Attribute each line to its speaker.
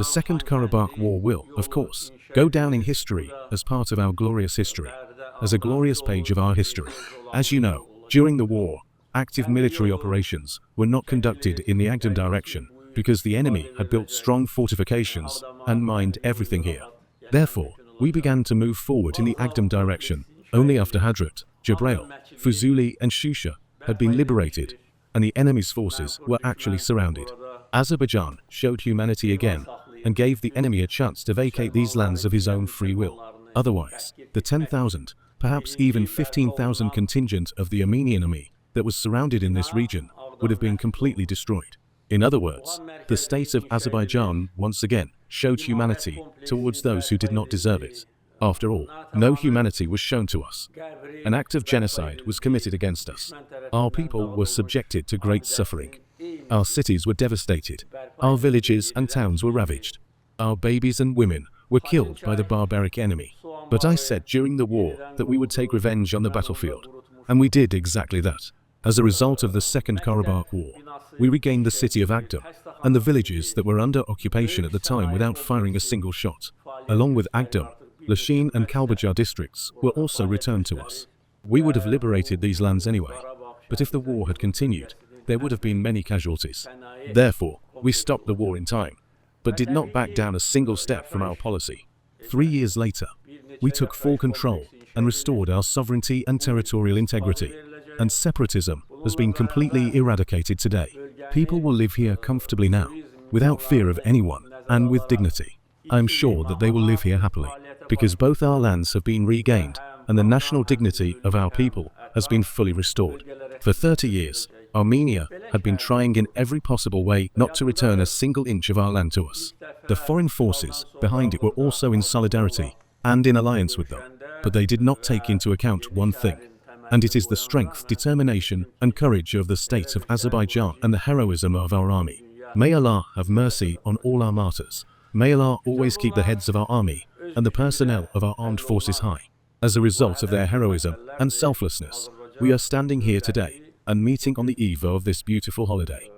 Speaker 1: The Second Karabakh War will, of course, go down in history as part of our glorious history, as a glorious page of our history. As you know, during the war, active military operations were not conducted in the Aghdam direction because the enemy had built strong fortifications and mined everything here. Therefore, we began to move forward in the Aghdam direction only after Hadrat, Jabrail, Fuzuli and Shusha had been liberated and the enemy's forces were actually surrounded. Azerbaijan showed humanity again and gave the enemy a chance to vacate these lands of his own free will. Otherwise, the 10,000, perhaps even 15,000 contingent of the Armenian army that was surrounded in this region would have been completely destroyed. In other words, the state of Azerbaijan once again showed humanity towards those who did not deserve it. After all, no humanity was shown to us. An act of genocide was committed against us. Our people were subjected to great suffering. Our cities were devastated. Our villages and towns were ravaged. Our babies and women were killed by the barbaric enemy. But I said during the war that we would take revenge on the battlefield. And we did exactly that. As a result of the Second Karabakh War, we regained the city of Aghdam and the villages that were under occupation at the time without firing a single shot. Along with Aghdam, Lashin and Kalbajar districts were also returned to us. We would have liberated these lands anyway, but if the war had continued, there would have been many casualties. Therefore, we stopped the war in time, but did not back down a single step from our policy. 3 years later, we took full control and restored our sovereignty and territorial integrity, and separatism has been completely eradicated today. People will live here comfortably now, without fear of anyone, and with dignity. I am sure that they will live here happily, because both our lands have been regained, and the national dignity of our people has been fully restored. For 30 years, Armenia had been trying in every possible way not to return a single inch of our land to us. The foreign forces behind it were also in solidarity and in alliance with them, but they did not take into account one thing, and it is the strength, determination and courage of the state of Azerbaijan and the heroism of our army. May Allah have mercy on all our martyrs. May Allah always keep the heads of our army and the personnel of our armed forces high. As a result of their heroism and selflessness, we are standing here today and meeting on the eve of this beautiful holiday.